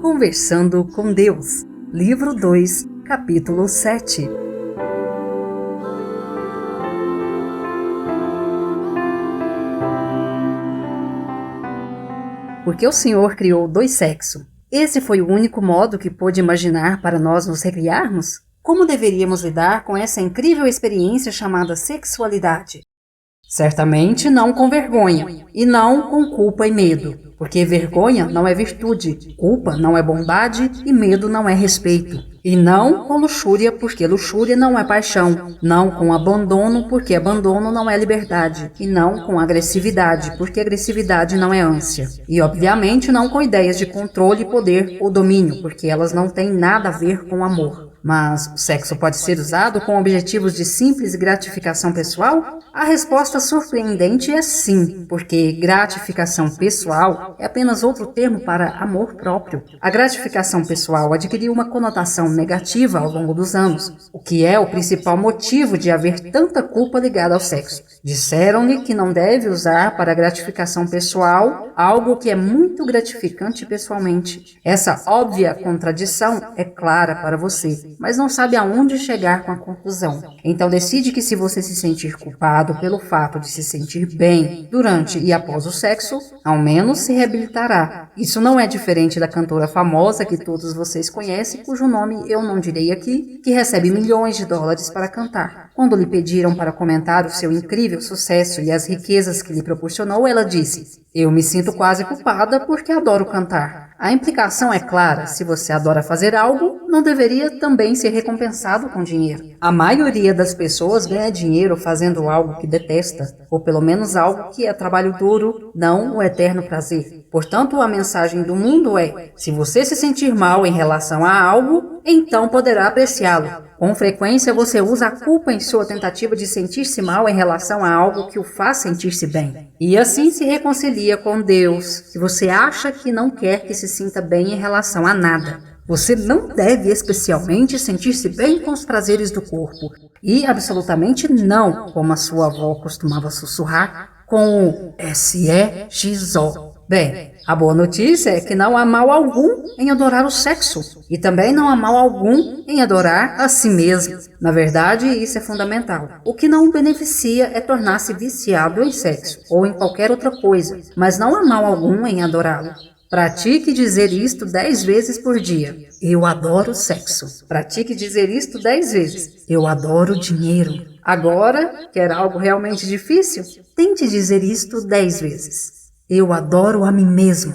Conversando com Deus, Livro 2, Capítulo 7. Porque o Senhor criou dois sexos. Esse foi o único modo que pôde imaginar para nós nos recriarmos? Como deveríamos lidar com essa incrível experiência chamada sexualidade? Certamente não com vergonha, e não com culpa e medo, porque vergonha não é virtude, culpa não é bondade e medo não é respeito. E não com luxúria, porque luxúria não é paixão, não com abandono, porque abandono não é liberdade, e não com agressividade, porque agressividade não é ânsia. E obviamente não com ideias de controle, poder ou domínio, porque elas não têm nada a ver com amor. Mas o sexo pode ser usado com objetivos de simples gratificação pessoal? A resposta surpreendente é sim, porque gratificação pessoal é apenas outro termo para amor próprio. A gratificação pessoal adquiriu uma conotação negativa ao longo dos anos, o que é o principal motivo de haver tanta culpa ligada ao sexo. Disseram-lhe que não deve usar para gratificação pessoal algo que é muito gratificante pessoalmente. Essa óbvia contradição é clara para você, mas não sabe aonde chegar com a conclusão. Então decide que se você se sentir culpado pelo fato de se sentir bem durante e após o sexo, ao menos se reabilitará. Isso não é diferente da cantora famosa que todos vocês conhecem, cujo nome eu não direi aqui, que recebe milhões de dólares para cantar. Quando lhe pediram para comentar o seu incrível sucesso e as riquezas que lhe proporcionou, ela disse: "Eu me sinto quase culpada porque adoro cantar." A implicação é clara: se você adora fazer algo, não deveria também ser recompensado com dinheiro. A maioria das pessoas ganha dinheiro fazendo algo que detesta, ou pelo menos algo que é trabalho duro, não o eterno prazer. Portanto, a mensagem do mundo é: se você se sentir mal em relação a algo, então poderá apreciá-lo. Com frequência, você usa a culpa em sua tentativa de sentir-se mal em relação a algo que o faz sentir-se bem. E assim se reconcilia com Deus, que você acha que não quer que se sinta bem em relação a nada. Você não deve especialmente sentir-se bem com os prazeres do corpo. E absolutamente não, como a sua avó costumava sussurrar, com o S-E-X-O. Bem, a boa notícia é que não há mal algum em adorar o sexo, e também não há mal algum em adorar a si mesmo. Na verdade, isso é fundamental. O que não o beneficia é tornar-se viciado em sexo, ou em qualquer outra coisa, mas não há mal algum em adorá-lo. Pratique dizer isto 10 vezes por dia. Eu adoro sexo. Pratique dizer isto 10 vezes. Eu adoro dinheiro. Agora, quer algo realmente difícil? Tente dizer isto 10 vezes. Eu adoro a mim mesmo.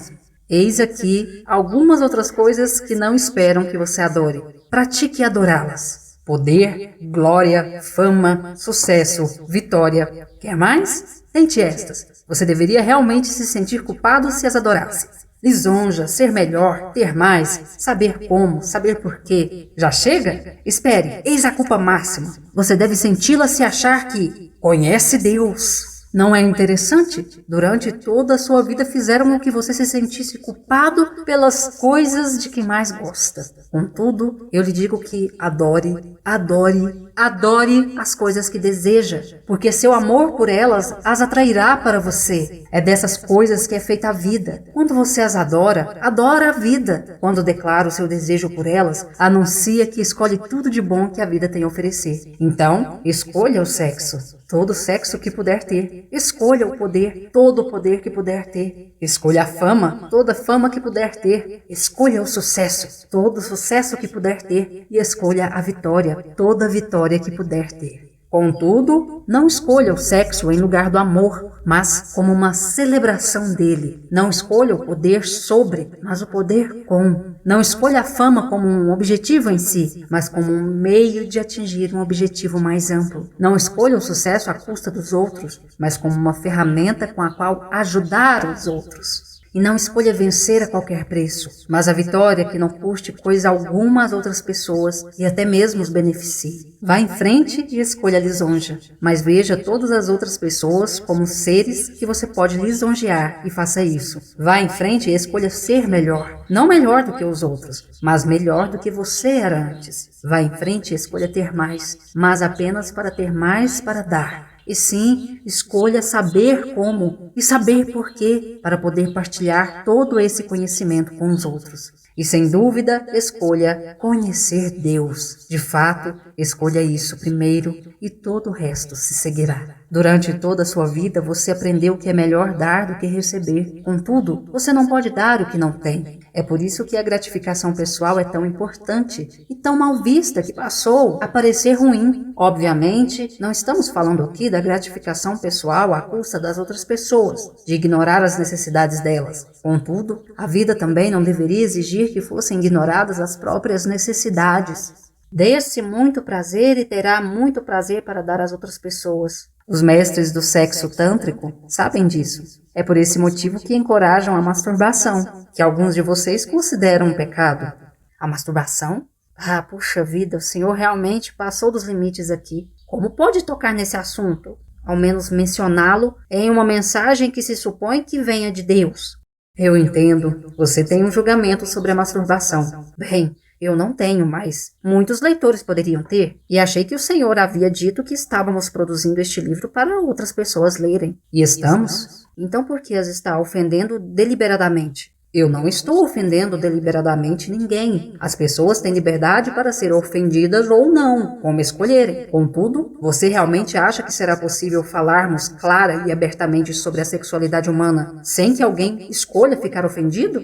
Eis aqui algumas outras coisas que não esperam que você adore. Pratique adorá-las. Poder, glória, fama, sucesso, vitória. Quer mais? Tente estas. Você deveria realmente se sentir culpado se as adorasse. Lisonja, ser melhor, ter mais, saber como, saber porquê. Já chega? Espere, eis a culpa máxima. Você deve senti-la se achar que conhece Deus. Não é interessante? Durante toda a sua vida fizeram com que você se sentisse culpado pelas coisas de que mais gosta. Contudo, eu lhe digo que adore, adore, adore as coisas que deseja, porque seu amor por elas as atrairá para você. É dessas coisas que é feita a vida. Quando você as adora, adora a vida. Quando declara o seu desejo por elas, anuncia que escolhe tudo de bom que a vida tem a oferecer. Então, escolha o sexo. Todo sexo que puder ter. Escolha o poder, todo o poder que puder ter. Escolha a fama, toda fama que puder ter. Escolha o sucesso, todo sucesso que puder ter. E escolha a vitória, toda vitória que puder ter. Contudo, não escolha o sexo em lugar do amor, mas como uma celebração dele. Não escolha o poder sobre, mas o poder com. Não escolha a fama como um objetivo em si, mas como um meio de atingir um objetivo mais amplo. Não escolha o sucesso à custa dos outros, mas como uma ferramenta com a qual ajudar os outros. E não escolha vencer a qualquer preço, mas a vitória que não custe coisa alguma às outras pessoas e até mesmo os beneficie. Vá em frente e escolha a lisonja, mas veja todas as outras pessoas como seres que você pode lisonjear e faça isso. Vá em frente e escolha ser melhor, não melhor do que os outros, mas melhor do que você era antes. Vá em frente e escolha ter mais, mas apenas para ter mais para dar. E sim, escolha saber como e saber por quê para poder partilhar todo esse conhecimento com os outros. E sem dúvida, escolha conhecer Deus. De fato, escolha isso primeiro e todo o resto se seguirá. Durante toda a sua vida, você aprendeu que é melhor dar do que receber. Contudo, você não pode dar o que não tem. É por isso que a gratificação pessoal é tão importante e tão mal vista que passou a parecer ruim. Obviamente, não estamos falando aqui da gratificação pessoal à custa das outras pessoas, de ignorar as necessidades delas. Contudo, a vida também não deveria exigir que fossem ignoradas as próprias necessidades. Dê-se muito prazer e terá muito prazer para dar às outras pessoas. Os mestres do sexo tântrico sabem disso. É por esse motivo que encorajam a masturbação, que alguns de vocês consideram um pecado. A masturbação? Ah, puxa vida, o senhor realmente passou dos limites aqui. Como pode tocar nesse assunto? Ao menos mencioná-lo em uma mensagem que se supõe que venha de Deus. Eu entendo. Você tem um julgamento sobre a masturbação. Bem, eu não tenho, mas muitos leitores poderiam ter, e achei que o Senhor havia dito que estávamos produzindo este livro para outras pessoas lerem. E estamos? Então por que as está ofendendo deliberadamente? Eu não estou ofendendo deliberadamente ninguém. As pessoas têm liberdade para ser ofendidas ou não, como escolherem. Contudo, você realmente acha que será possível falarmos clara e abertamente sobre a sexualidade humana sem que alguém escolha ficar ofendido?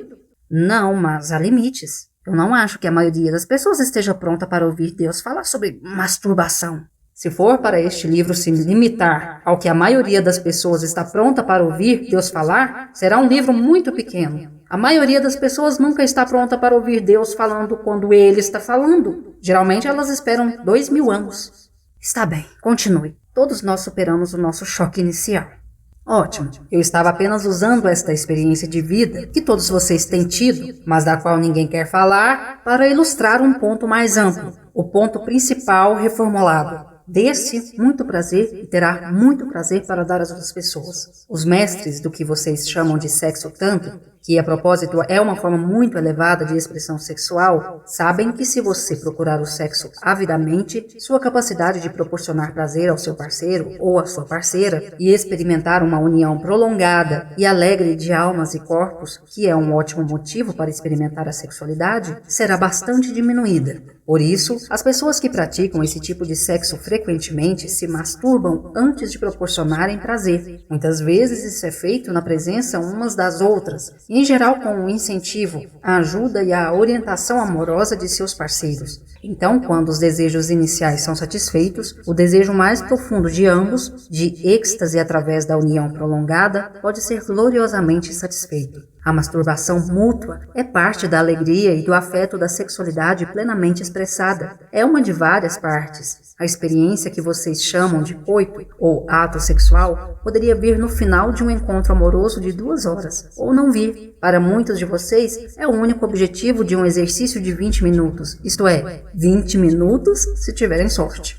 Não, mas há limites. Eu não acho que a maioria das pessoas esteja pronta para ouvir Deus falar sobre masturbação. Se for para este livro se limitar ao que a maioria das pessoas está pronta para ouvir Deus falar, será um livro muito pequeno. A maioria das pessoas nunca está pronta para ouvir Deus falando quando Ele está falando. Geralmente elas esperam 2000 anos. Está bem, continue. Todos nós superamos o nosso choque inicial. Ótimo, eu estava apenas usando esta experiência de vida que todos vocês têm tido, mas da qual ninguém quer falar, para ilustrar um ponto mais amplo, o ponto principal reformulado. Dê-se muito prazer e terá muito prazer para dar às outras pessoas. Os mestres do que vocês chamam de sexo tântrico, que a propósito é uma forma muito elevada de expressão sexual, sabem que se você procurar o sexo avidamente, sua capacidade de proporcionar prazer ao seu parceiro ou à sua parceira e experimentar uma união prolongada e alegre de almas e corpos, que é um ótimo motivo para experimentar a sexualidade, será bastante diminuída. Por isso, as pessoas que praticam esse tipo de sexo frequentemente se masturbam antes de proporcionarem prazer. Muitas vezes isso é feito na presença umas das outras, em geral com o incentivo, a ajuda e a orientação amorosa de seus parceiros. Então, quando os desejos iniciais são satisfeitos, o desejo mais profundo de ambos, de êxtase através da união prolongada, pode ser gloriosamente satisfeito. A masturbação mútua é parte da alegria e do afeto da sexualidade plenamente expressada. É uma de várias partes. A experiência que vocês chamam de coito ou ato sexual poderia vir no final de um encontro amoroso de 2 horas, ou não vir. Para muitos de vocês, é o único objetivo de um exercício de 20 minutos, isto é, 20 minutos se tiverem sorte.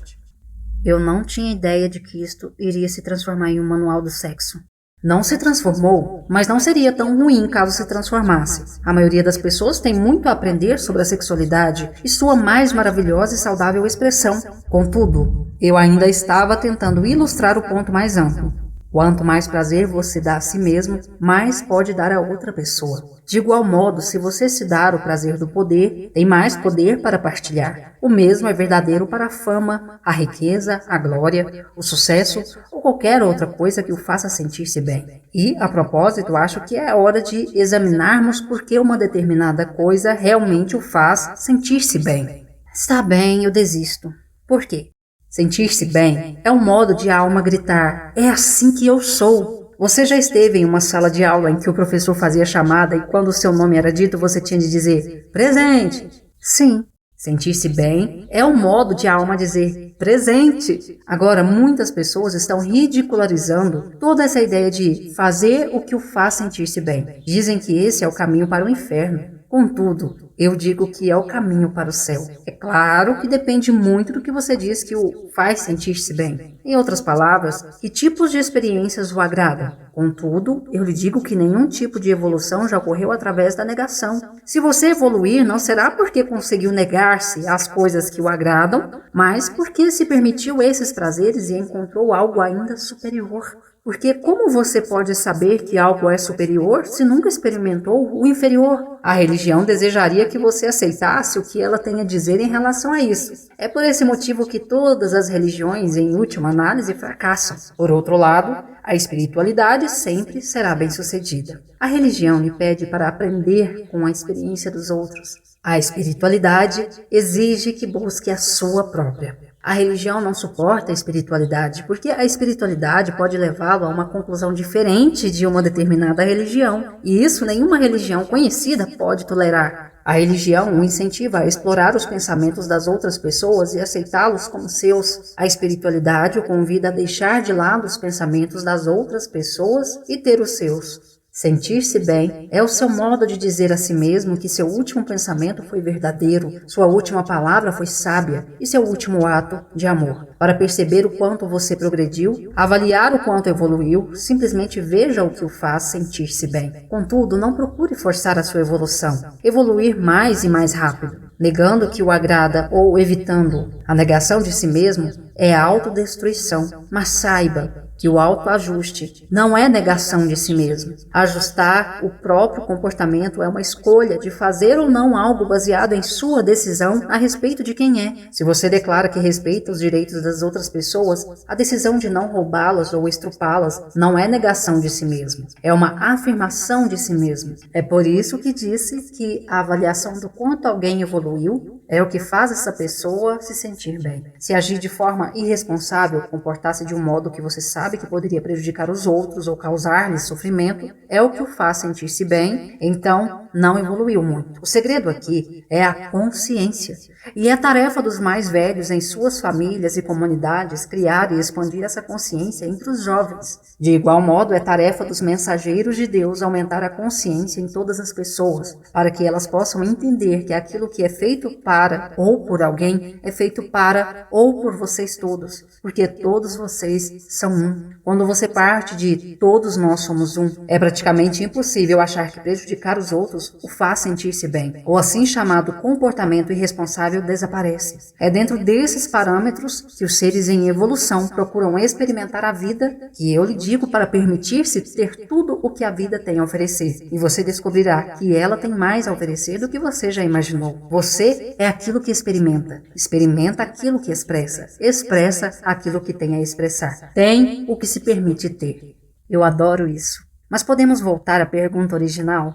Eu não tinha ideia de que isto iria se transformar em um manual do sexo. Não se transformou, mas não seria tão ruim caso se transformasse. A maioria das pessoas tem muito a aprender sobre a sexualidade e sua mais maravilhosa e saudável expressão. Contudo, eu ainda estava tentando ilustrar o ponto mais amplo. Quanto mais prazer você dá a si mesmo, mais pode dar a outra pessoa. De igual modo, se você se dar o prazer do poder, tem mais poder para partilhar. O mesmo é verdadeiro para a fama, a riqueza, a glória, o sucesso ou qualquer outra coisa que o faça sentir-se bem. E, a propósito, acho que é hora de examinarmos por que uma determinada coisa realmente o faz sentir-se bem. Está bem, eu desisto. Por quê? Sentir-se bem é um modo de a alma gritar, é assim que eu sou. Você já esteve em uma sala de aula em que o professor fazia chamada e quando o seu nome era dito você tinha de dizer, presente. Sim, sentir-se bem é um modo de a alma dizer, presente. Agora, muitas pessoas estão ridicularizando toda essa ideia de fazer o que o faz sentir-se bem. Dizem que esse é o caminho para o inferno. Contudo, eu digo que é o caminho para o céu. É claro que depende muito do que você diz que o faz sentir-se bem. Em outras palavras, que tipos de experiências o agradam. Contudo, eu lhe digo que nenhum tipo de evolução já ocorreu através da negação. Se você evoluir, não será porque conseguiu negar-se às coisas que o agradam, mas porque se permitiu esses prazeres e encontrou algo ainda superior. Porque como você pode saber que algo é superior se nunca experimentou o inferior? A religião desejaria que você aceitasse o que ela tem a dizer em relação a isso. É por esse motivo que todas as religiões, em última análise, fracassam. Por outro lado, a espiritualidade sempre será bem-sucedida. A religião lhe pede para aprender com a experiência dos outros. A espiritualidade exige que busque a sua própria. A religião não suporta a espiritualidade, porque a espiritualidade pode levá-lo a uma conclusão diferente de uma determinada religião, e isso nenhuma religião conhecida pode tolerar. A religião o incentiva a explorar os pensamentos das outras pessoas e aceitá-los como seus. A espiritualidade o convida a deixar de lado os pensamentos das outras pessoas e ter os seus. Sentir-se bem é o seu modo de dizer a si mesmo que seu último pensamento foi verdadeiro, sua última palavra foi sábia e seu último ato de amor. Para perceber o quanto você progrediu, avaliar o quanto evoluiu, simplesmente veja o que o faz sentir-se bem. Contudo, não procure forçar a sua evolução, evoluir mais e mais rápido, negando o que o agrada ou evitando. A negação de si mesmo é a autodestruição, mas saiba que o autoajuste não é negação de si mesmo. Ajustar o próprio comportamento é uma escolha de fazer ou não algo baseado em sua decisão a respeito de quem é. Se você declara que respeita os direitos das outras pessoas, a decisão de não roubá-las ou estrupá-las não é negação de si mesmo. É uma afirmação de si mesmo. É por isso que disse que a avaliação do quanto alguém evoluiu é o que faz essa pessoa se sentir bem. Se agir de forma irresponsável, comportar-se de um modo que você sabe que poderia prejudicar os outros ou causar-lhes sofrimento, é o que o faz sentir-se bem, então não evoluiu muito. O segredo aqui é a consciência. E é tarefa dos mais velhos em suas famílias e comunidades criar e expandir essa consciência entre os jovens. De igual modo, é tarefa dos mensageiros de Deus aumentar a consciência em todas as pessoas, para que elas possam entender que aquilo que é feito para ou por alguém é feito para ou por vocês todos, porque todos vocês são um. Quando você parte de todos nós somos um, é praticamente impossível achar que prejudicar os outros o faz sentir-se bem. O assim chamado comportamento irresponsável desaparece. É dentro desses parâmetros que os seres em evolução procuram experimentar a vida, que eu lhe digo para permitir-se ter tudo o que a vida tem a oferecer. E você descobrirá que ela tem mais a oferecer do que você já imaginou. Você é aquilo que experimenta. Experimenta aquilo que expressa. Expressa aquilo que tem a expressar. Tem o que se permite ter. Eu adoro isso. Mas podemos voltar à pergunta original?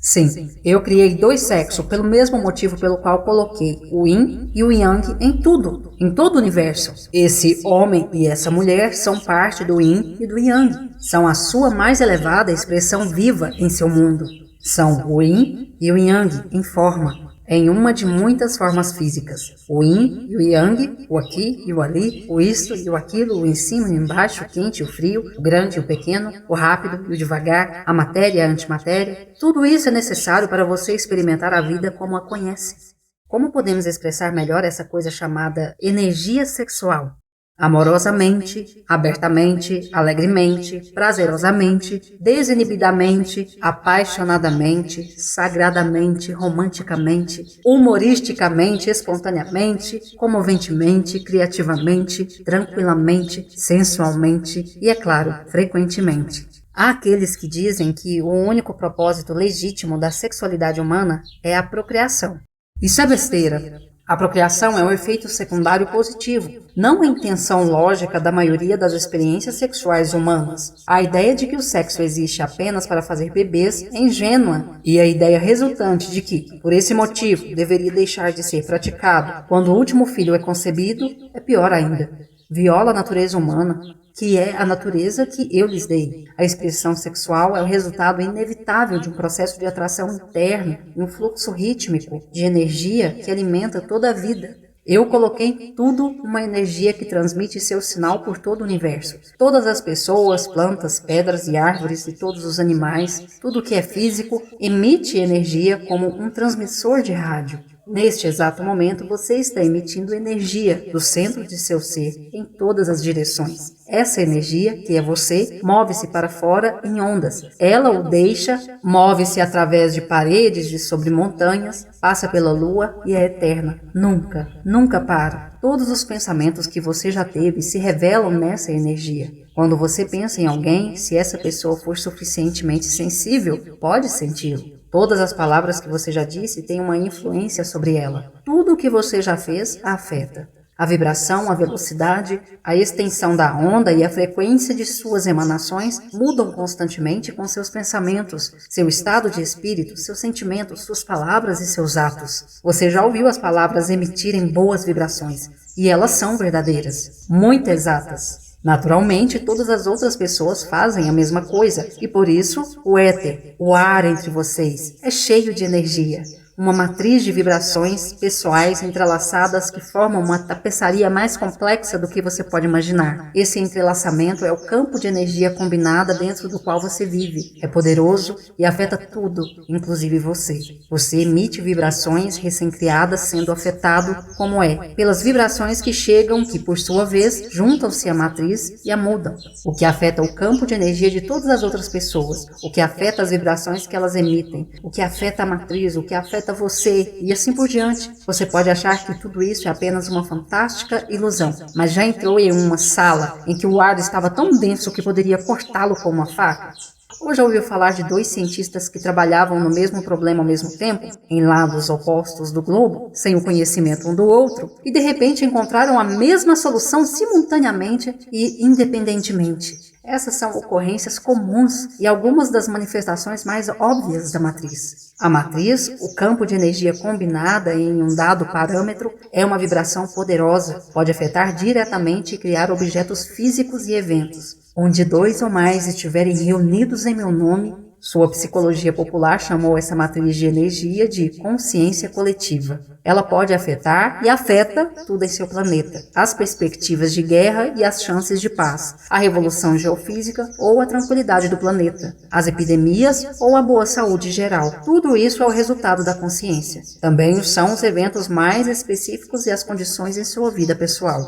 Sim, eu criei dois sexos pelo mesmo motivo pelo qual coloquei o Yin e o Yang em tudo, em todo o universo. Esse homem e essa mulher são parte do Yin e do Yang. São a sua mais elevada expressão viva em seu mundo. São o Yin e o Yang em forma, em uma de muitas formas físicas. O Yin e o Yang, o aqui e o ali, o isto e o aquilo, o em cima e o embaixo, o quente e o frio, o grande e o pequeno, o rápido e o devagar, a matéria e a antimatéria. Tudo isso é necessário para você experimentar a vida como a conhece. Como podemos expressar melhor essa coisa chamada energia sexual? Amorosamente, abertamente, alegremente, prazerosamente, desinibidamente, apaixonadamente, sagradamente, romanticamente, humoristicamente, espontaneamente, comoventemente, criativamente, tranquilamente, sensualmente e, é claro, frequentemente. Há aqueles que dizem que o único propósito legítimo da sexualidade humana é a procriação. Isso é besteira. A procriação é um efeito secundário positivo, não a intenção lógica da maioria das experiências sexuais humanas. A ideia de que o sexo existe apenas para fazer bebês é ingênua, e a ideia resultante de que, por esse motivo, deveria deixar de ser praticado quando o último filho é concebido é pior ainda. Viola a natureza humana, que é a natureza que eu lhes dei. A expressão sexual é o resultado inevitável de um processo de atração interno e um fluxo rítmico de energia que alimenta toda a vida. Eu coloquei em tudo uma energia que transmite seu sinal por todo o universo. Todas as pessoas, plantas, pedras e árvores e todos os animais, tudo que é físico, emite energia como um transmissor de rádio. Neste exato momento, você está emitindo energia do centro de seu ser em todas as direções. Essa energia, que é você, move-se para fora em ondas. Ela o deixa, move-se através de paredes e sobre montanhas, passa pela lua e é eterna. Nunca, nunca para. Todos os pensamentos que você já teve se revelam nessa energia. Quando você pensa em alguém, se essa pessoa for suficientemente sensível, pode senti-lo. Todas as palavras que você já disse têm uma influência sobre ela. Tudo o que você já fez a afeta. A vibração, a velocidade, a extensão da onda e a frequência de suas emanações mudam constantemente com seus pensamentos, seu estado de espírito, seus sentimentos, suas palavras e seus atos. Você já ouviu as palavras emitirem boas vibrações, e elas são verdadeiras, muito exatas. Naturalmente, todas as outras pessoas fazem a mesma coisa, e por isso, o éter, o ar entre vocês, é cheio de energia. Uma matriz de vibrações pessoais entrelaçadas que formam uma tapeçaria mais complexa do que você pode imaginar. Esse entrelaçamento é o campo de energia combinada dentro do qual você vive. É poderoso e afeta tudo, inclusive você. Você emite vibrações recém-criadas sendo afetado, como é, pelas vibrações que chegam, que por sua vez juntam-se à matriz e a mudam. O que afeta o campo de energia de todas as outras pessoas, o que afeta as vibrações que elas emitem, o que afeta a matriz, o que afeta você e assim por diante. Você pode achar que tudo isso é apenas uma fantástica ilusão, mas já entrou em uma sala em que o ar estava tão denso que poderia cortá-lo com uma faca? Ou já ouviu falar de dois cientistas que trabalhavam no mesmo problema ao mesmo tempo, em lados opostos do globo, sem o conhecimento um do outro, e de repente encontraram a mesma solução simultaneamente e independentemente? Essas são ocorrências comuns e algumas das manifestações mais óbvias da matriz. A matriz, o campo de energia combinada em um dado parâmetro, é uma vibração poderosa, pode afetar diretamente e criar objetos físicos e eventos. Onde dois ou mais estiverem reunidos em meu nome, sua psicologia popular chamou essa matriz de energia de consciência coletiva. Ela pode afetar e afeta tudo em seu planeta, as perspectivas de guerra e as chances de paz, a revolução geofísica ou a tranquilidade do planeta, as epidemias ou a boa saúde geral. Tudo isso é o resultado da consciência. Também são os eventos mais específicos e as condições em sua vida pessoal.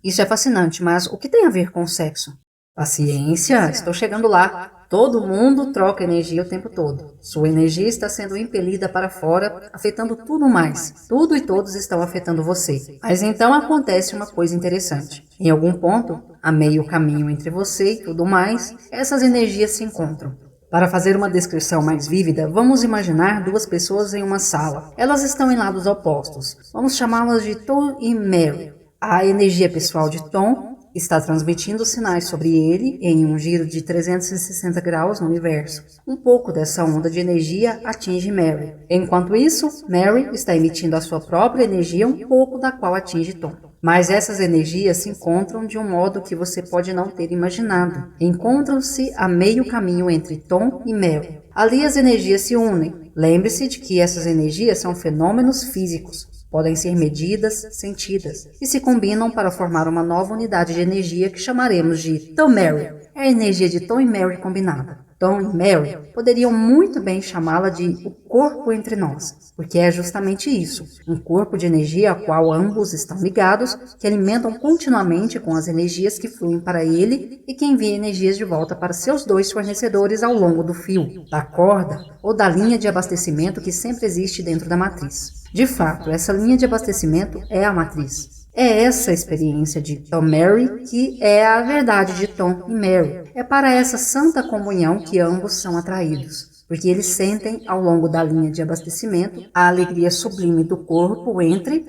Isso é fascinante, mas o que tem a ver com o sexo? Paciência, estou chegando lá. Todo mundo troca energia o tempo todo. Sua energia está sendo impelida para fora, afetando tudo mais. Tudo e todos estão afetando você. Mas então acontece uma coisa interessante. Em algum ponto, a meio caminho entre você e tudo mais, essas energias se encontram. Para fazer uma descrição mais vívida, vamos imaginar duas pessoas em uma sala. Elas estão em lados opostos. Vamos chamá-las de Tom e Mary. A energia pessoal de Tom está transmitindo sinais sobre ele em um giro de 360 graus no universo. Um pouco dessa onda de energia atinge Mary. Enquanto isso, Mary está emitindo a sua própria energia, um pouco da qual atinge Tom. Mas essas energias se encontram de um modo que você pode não ter imaginado. Encontram-se a meio caminho entre Tom e Mary. Ali as energias se unem. Lembre-se de que essas energias são fenômenos físicos. Podem ser medidas, sentidas, e se combinam para formar uma nova unidade de energia que chamaremos de Tom-Mary. É a energia de Tom e Mary combinada. Tom e Mary poderiam muito bem chamá-la de o corpo entre nós, porque é justamente isso, um corpo de energia ao qual ambos estão ligados, que alimentam continuamente com as energias que fluem para ele e que envia energias de volta para seus dois fornecedores ao longo do fio, da corda ou da linha de abastecimento que sempre existe dentro da matriz. De fato, essa linha de abastecimento é a matriz. É essa experiência de Tom-Mary que é a verdade de Tom e Mary. É para essa santa comunhão que ambos são atraídos, porque eles sentem ao longo da linha de abastecimento a alegria sublime do corpo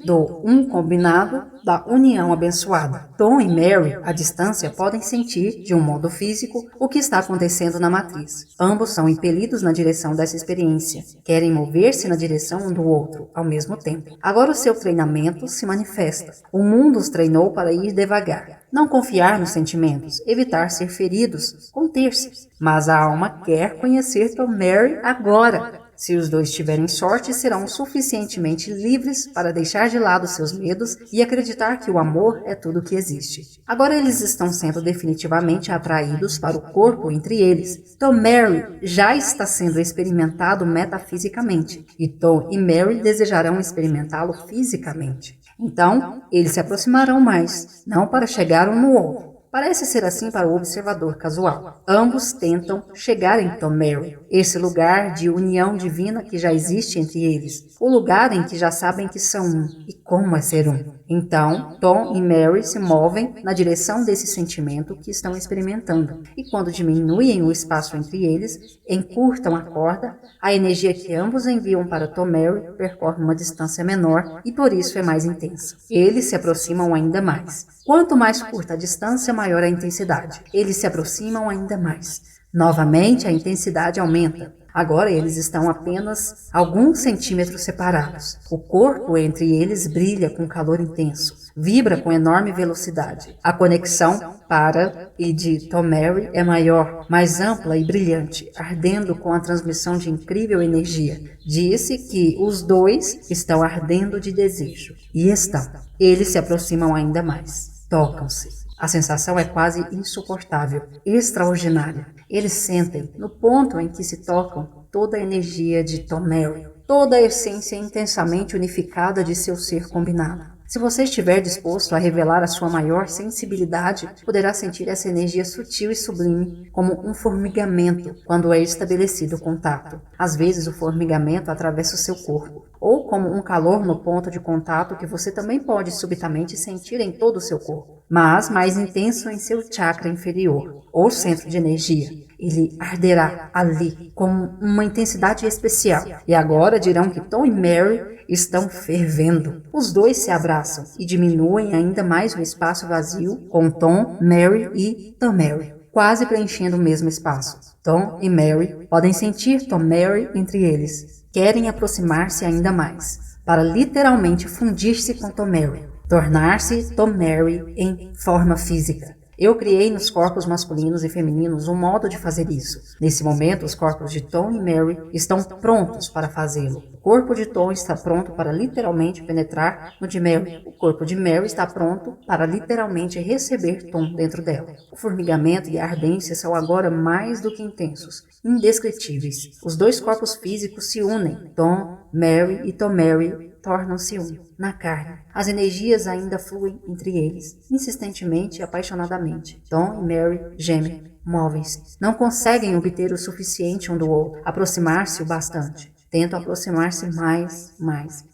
do um combinado, da união abençoada. Tom e Mary, à distância, podem sentir, de um modo físico, o que está acontecendo na matriz. Ambos são impelidos na direção dessa experiência, querem mover-se na direção um do outro, ao mesmo tempo. Agora o seu treinamento se manifesta. O mundo os treinou para ir devagar. Não confiar nos sentimentos, evitar ser feridos, conter-se. Mas a alma quer conhecer Tom Mary agora. Se os dois tiverem sorte, serão suficientemente livres para deixar de lado seus medos e acreditar que o amor é tudo o que existe. Agora eles estão sendo definitivamente atraídos para o corpo entre eles. Tom Mary já está sendo experimentado metafisicamente, e Tom e Mary desejarão experimentá-lo fisicamente. Então, eles se aproximarão mais, não para chegar um no outro. Parece ser assim para o observador casual. Ambos tentam chegar em Tom Mary, esse lugar de união divina que já existe entre eles, o lugar em que já sabem que são um e como é ser um. Então, Tom e Mary se movem na direção desse sentimento que estão experimentando, e quando diminuem o espaço entre eles, encurtam a corda, a energia que ambos enviam para Tom Mary percorre uma distância menor e por isso é mais intensa. Eles se aproximam ainda mais. Quanto mais curta a distância, maior a intensidade. Eles se aproximam ainda mais. Novamente, a intensidade aumenta. Agora eles estão apenas alguns centímetros separados. O corpo entre eles brilha com calor intenso, vibra com enorme velocidade. A conexão para e de Tom Mary é maior, mais ampla e brilhante, ardendo com a transmissão de incrível energia. Disse que os dois estão ardendo de desejo. E estão. Eles se aproximam ainda mais. Tocam-se. A sensação é quase insuportável, extraordinária. Eles sentem, no ponto em que se tocam, toda a energia de Tom Mary, toda a essência intensamente unificada de seu ser combinado. Se você estiver disposto a revelar a sua maior sensibilidade, poderá sentir essa energia sutil e sublime como um formigamento quando é estabelecido o contato. Às vezes o formigamento atravessa o seu corpo, ou como um calor no ponto de contato que você também pode subitamente sentir em todo o seu corpo, mas mais intenso em seu chakra inferior, ou centro de energia. Ele arderá ali com uma intensidade especial. E agora dirão que Tom e Mary estão fervendo. Os dois se abraçam e diminuem ainda mais o espaço vazio com Tom, Mary e Tom Mary, quase preenchendo o mesmo espaço. Tom e Mary podem sentir Tom Mary entre eles. Querem aproximar-se ainda mais, para literalmente fundir-se com Tom Mary, tornar-se Tom Mary em forma física. Eu criei nos corpos masculinos e femininos um modo de fazer isso. Nesse momento, os corpos de Tom e Mary estão prontos para fazê-lo. O corpo de Tom está pronto para literalmente penetrar no de Mary. O corpo de Mary está pronto para literalmente receber Tom dentro dela. O formigamento e a ardência são agora mais do que intensos, indescritíveis. Os dois corpos físicos se unem. Tom, Mary e Tom Mary tornam-se um, na carne. As energias ainda fluem entre eles, insistentemente e apaixonadamente. Tom e Mary gemem, movem-se. Não conseguem obter o suficiente um do outro, aproximar-se o bastante. Tentam aproximar-se mais.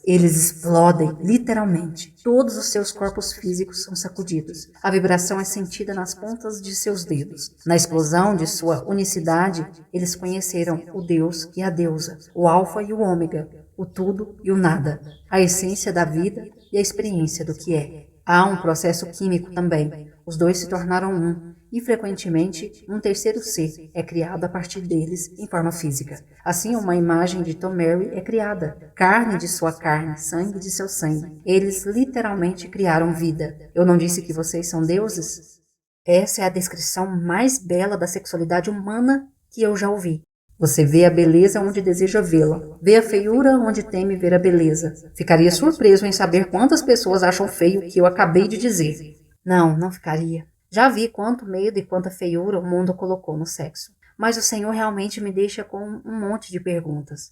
Eles explodem, literalmente. Todos os seus corpos físicos são sacudidos. A vibração é sentida nas pontas de seus dedos. Na explosão de sua unicidade, eles conheceram o Deus e a deusa, o Alfa e o Ômega, o tudo e o nada, a essência da vida e a experiência do que é. Há um processo químico também. Os dois se tornaram um, e frequentemente um terceiro ser é criado a partir deles em forma física. Assim, uma imagem de Tom Mary é criada, carne de sua carne, sangue de seu sangue. Eles literalmente criaram vida. Eu não disse que vocês são deuses? Essa é a descrição mais bela da sexualidade humana que eu já ouvi. Você vê a beleza onde deseja vê-la. Vê a feiura onde teme ver a beleza. Ficaria surpreso em saber quantas pessoas acham feio o que eu acabei de dizer. Não ficaria. Já vi quanto medo e quanta feiura o mundo colocou no sexo. Mas o Senhor realmente me deixa com um monte de perguntas.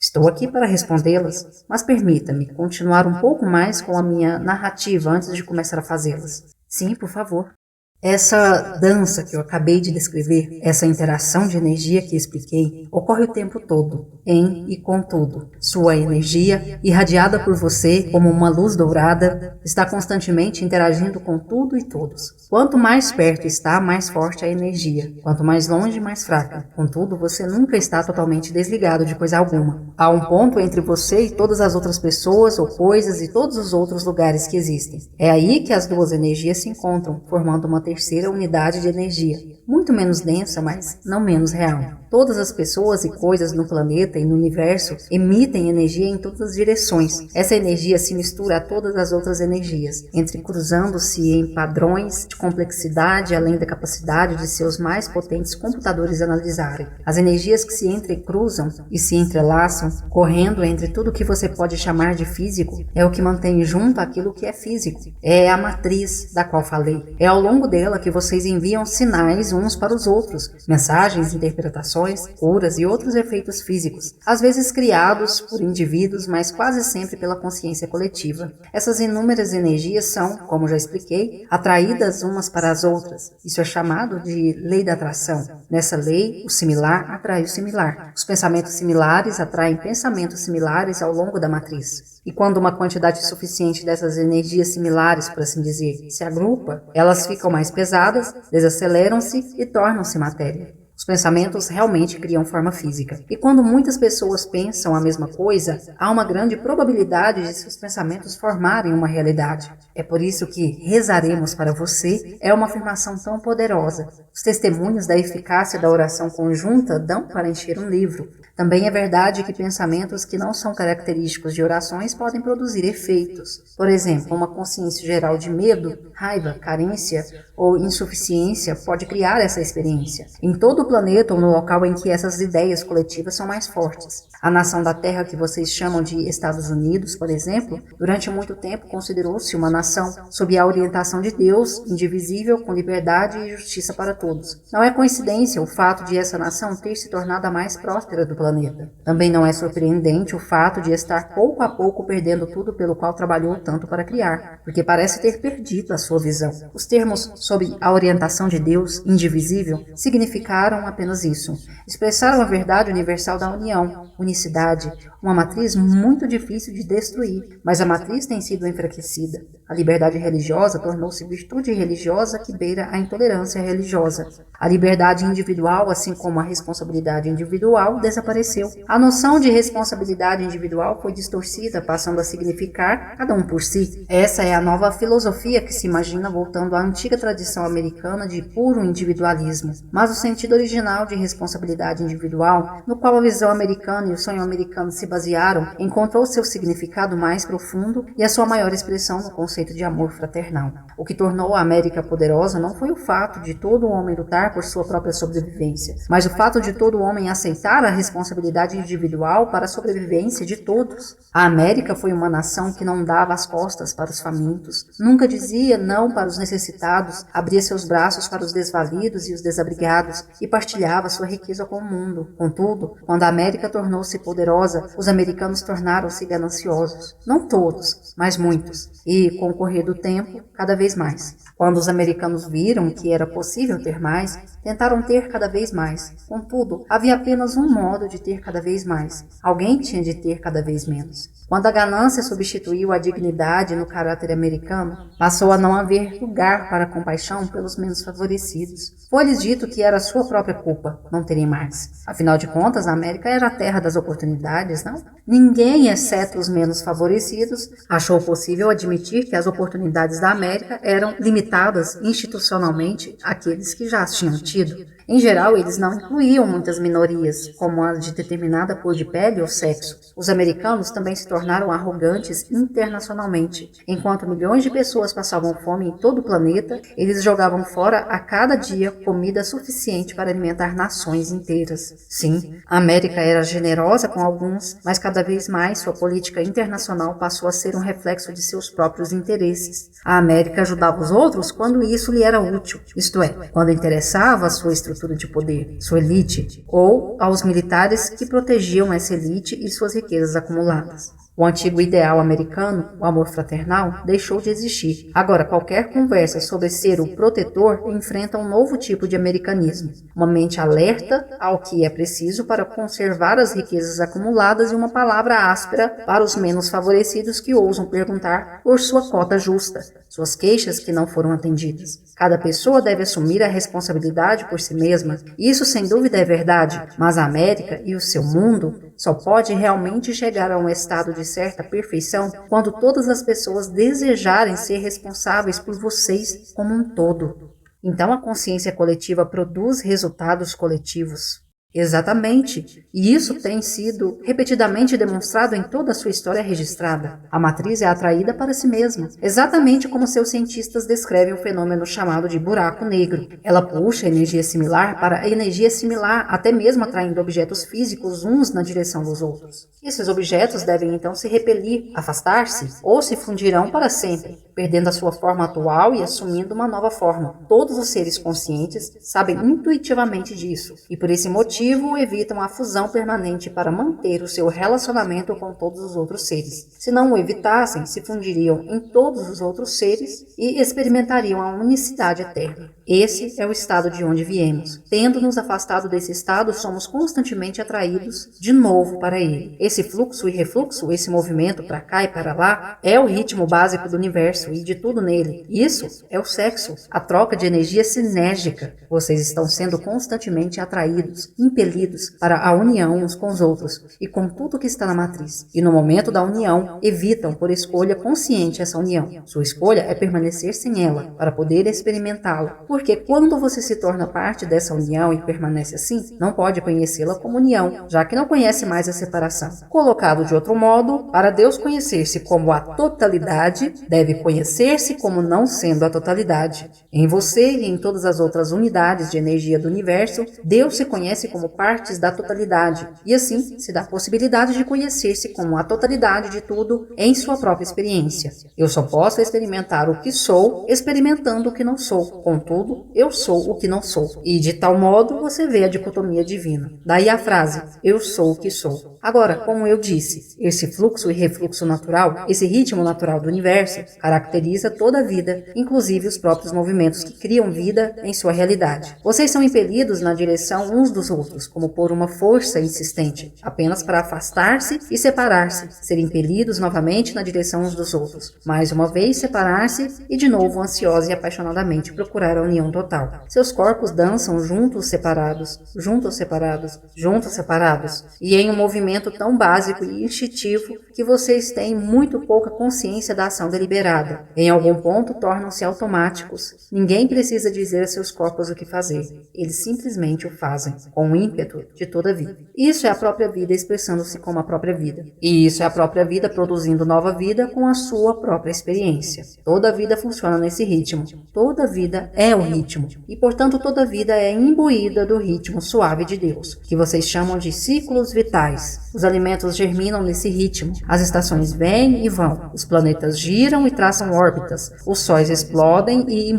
Estou aqui para respondê-las, mas permita-me continuar um pouco mais com a minha narrativa antes de começar a fazê-las. Sim, por favor. Essa dança que eu acabei de descrever, essa interação de energia que expliquei, ocorre o tempo todo, em e com tudo. Sua energia, irradiada por você como uma luz dourada, está constantemente interagindo com tudo e todos. Quanto mais perto está, mais forte a energia. Quanto mais longe, mais fraca. Contudo, você nunca está totalmente desligado de coisa alguma. Há um ponto entre você e todas as outras pessoas ou coisas e todos os outros lugares que existem. É aí que as duas energias se encontram, formando uma terceira unidade de energia. muito menos densa, mas não menos real. Todas as pessoas e coisas no planeta e no universo emitem energia em todas as direções. Essa energia se mistura a todas as outras energias, entrecruzando-se em padrões de complexidade além da capacidade de seus mais potentes computadores analisarem. As energias que se entrecruzam e se entrelaçam, correndo entre tudo que você pode chamar de físico, é o que mantém junto aquilo que é físico. É a matriz da qual falei. É ao longo dela que vocês enviam sinais uns para os outros, mensagens, interpretações, curas e outros efeitos físicos, às vezes criados por indivíduos, mas quase sempre pela consciência coletiva. Essas inúmeras energias são, como já expliquei, atraídas umas para as outras. Isso é chamado de lei da atração. Nessa lei, o similar atrai o similar. Os pensamentos similares atraem pensamentos similares ao longo da matriz. E quando uma quantidade suficiente dessas energias similares, por assim dizer, se agrupa, elas ficam mais pesadas, desaceleram-se e tornam-se matéria. Os pensamentos realmente criam forma física. E quando muitas pessoas pensam a mesma coisa, há uma grande probabilidade de seus pensamentos formarem uma realidade. É por isso que rezaremos para você é uma afirmação tão poderosa. Os testemunhos da eficácia da oração conjunta dão para encher um livro. Também é verdade que pensamentos que não são característicos de orações podem produzir efeitos. Por exemplo, uma consciência geral de medo, raiva, carência ou insuficiência pode criar essa experiência. Em todo o planeta ou no local em que essas ideias coletivas são mais fortes. A nação da Terra que vocês chamam de Estados Unidos, por exemplo, durante muito tempo considerou-se uma nação sob a orientação de Deus, indivisível, com liberdade e justiça para todos. Não é coincidência o fato de essa nação ter se tornado a mais próspera do planeta. Também não é surpreendente o fato de estar pouco a pouco perdendo tudo pelo qual trabalhou tanto para criar, porque parece ter perdido a sua visão. Os termos sob a orientação de Deus, indivisível, significaram apenas isso. Expressaram a verdade universal da união, unicidade, uma matriz muito difícil de destruir, mas a matriz tem sido enfraquecida. A liberdade religiosa tornou-se virtude religiosa que beira a intolerância religiosa. A liberdade individual, assim como a responsabilidade individual, desapareceu. A noção de responsabilidade individual foi distorcida, passando a significar cada um por si. Essa é a nova filosofia que se imagina voltando à antiga tradição americana de puro individualismo. Mas o sentido original de responsabilidade individual, no qual a visão americana e o sonho americano se basearam, encontrou seu significado mais profundo e a sua maior expressão no conceito de amor fraternal. O que tornou a América poderosa não foi o fato de todo homem lutar por sua própria sobrevivência, mas o fato de todo homem aceitar a responsabilidade individual para a sobrevivência de todos. A América foi uma nação que não dava as costas para os famintos, nunca dizia não para os necessitados, abria seus braços para os desvalidos e os desabrigados e partilhava sua riqueza com o mundo. Contudo, quando a América tornou-se poderosa, os americanos tornaram-se gananciosos. Não todos, mas muitos. E, com o correr do tempo, cada vez mais. Quando os americanos viram que era possível ter mais, tentaram ter cada vez mais. Contudo, havia apenas um modo de ter cada vez mais. Alguém tinha de ter cada vez menos. Quando a ganância substituiu a dignidade no caráter americano, passou a não haver lugar para a compaixão pelos menos favorecidos. Foi-lhes dito que era sua própria culpa não terem mais. Afinal de contas, a América era a terra das oportunidades, não? Ninguém, exceto os menos favorecidos, achou possível admitir que as oportunidades da América eram limitadas institucionalmente àqueles que já as tinham tido. Em geral, eles não incluíam muitas minorias, como as de determinada cor de pele ou sexo. Os americanos também se tornaram arrogantes internacionalmente. Enquanto milhões de pessoas passavam fome em todo o planeta, eles jogavam fora a cada dia comida suficiente para alimentar nações inteiras. Sim, a América era generosa com alguns, mas cada vez mais sua política internacional passou a ser um reflexo de seus próprios interesses. A América ajudava os outros quando isso lhe era útil, isto é, quando interessava a sua estrutura de poder, sua elite, ou aos militares que protegiam essa elite e suas riquezas acumuladas. O antigo ideal americano, o amor fraternal, deixou de existir. Agora, qualquer conversa sobre ser o protetor enfrenta um novo tipo de americanismo. Uma mente alerta ao que é preciso para conservar as riquezas acumuladas e uma palavra áspera para os menos favorecidos que ousam perguntar por sua cota justa, suas queixas que não foram atendidas. Cada pessoa deve assumir a responsabilidade por si mesma. Isso, sem dúvida, é verdade, mas a América e o seu mundo só pode realmente chegar a um estado de certa perfeição quando todas as pessoas desejarem ser responsáveis por vocês como um todo. Então a consciência coletiva produz resultados coletivos. Exatamente, e isso tem sido repetidamente demonstrado em toda a sua história registrada. A matriz é atraída para si mesma, exatamente como seus cientistas descrevem o fenômeno chamado de buraco negro. Ela puxa energia similar para energia similar, até mesmo atraindo objetos físicos uns na direção dos outros. Esses objetos devem então se repelir, afastar-se, ou se fundirão para sempre, perdendo a sua forma atual e assumindo uma nova forma. Todos os seres conscientes sabem intuitivamente disso, e por esse motivo evitam a fusão permanente para manter o seu relacionamento com todos os outros seres. Se não o evitassem, se fundiriam em todos os outros seres e experimentariam a unicidade eterna. Esse é o estado de onde viemos. Tendo nos afastado desse estado, somos constantemente atraídos de novo para ele. Esse fluxo e refluxo, esse movimento para cá e para lá, é o ritmo básico do universo e de tudo nele. Isso é o sexo, a troca de energia sinérgica. Vocês estão sendo constantemente atraídos, impelidos para a união uns com os outros e com tudo que está na matriz. E no momento da união, evitam por escolha consciente essa união. Sua escolha é permanecer sem ela, para poder experimentá-la. Porque quando você se torna parte dessa união e permanece assim, não pode conhecê-la como união, já que não conhece mais a separação. Colocado de outro modo, para Deus conhecer-se como a totalidade, deve conhecer-se como não sendo a totalidade. Em você e em todas as outras unidades de energia do universo, Deus se conhece como partes da totalidade, e assim se dá a possibilidade de conhecer-se como a totalidade de tudo em sua própria experiência. Eu só posso experimentar o que sou, experimentando o que não sou. Contudo, eu sou o que não sou. E de tal modo você vê a dicotomia divina. Daí a frase, eu sou o que sou. Agora, como eu disse, esse fluxo e refluxo natural, esse ritmo natural do universo, caracteriza toda a vida, inclusive os próprios movimentos que criam vida em sua realidade. Vocês são impelidos na direção uns dos outros, como por uma força insistente, apenas para afastar-se e separar-se, ser impelidos novamente na direção uns dos outros, mais uma vez separar-se e de novo ansiosos e apaixonadamente procurar a união total. Seus corpos dançam juntos separados, juntos separados, juntos separados, e em um movimento tão básico e instintivo que vocês têm muito pouca consciência da ação deliberada. Em algum ponto tornam-se automáticos. Ninguém precisa dizer a seus corpos o que fazer. Eles simplesmente o fazem, com o ímpeto de toda a vida. Isso é a própria vida expressando-se como a própria vida. E isso é a própria vida produzindo nova vida com a sua própria experiência. Toda a vida funciona nesse ritmo. Toda a vida é o ritmo. E, portanto, toda a vida é imbuída do ritmo suave de Deus, que vocês chamam de ciclos vitais. Os alimentos germinam nesse ritmo. As estações vêm e vão. Os planetas giram e traçam órbitas. Os sóis explodem e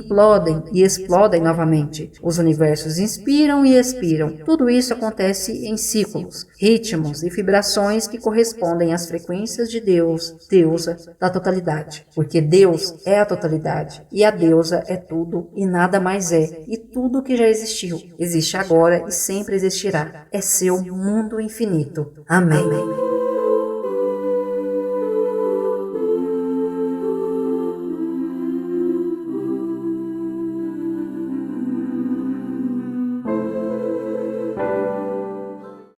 explodem novamente. Os universos inspiram e expiram. Tudo isso acontece em ciclos, ritmos e vibrações que correspondem às frequências de Deus, deusa, da totalidade. Porque Deus é a totalidade e a deusa é tudo e nada mais é. E tudo que já existiu, existe agora e sempre existirá. É seu mundo infinito. Amém.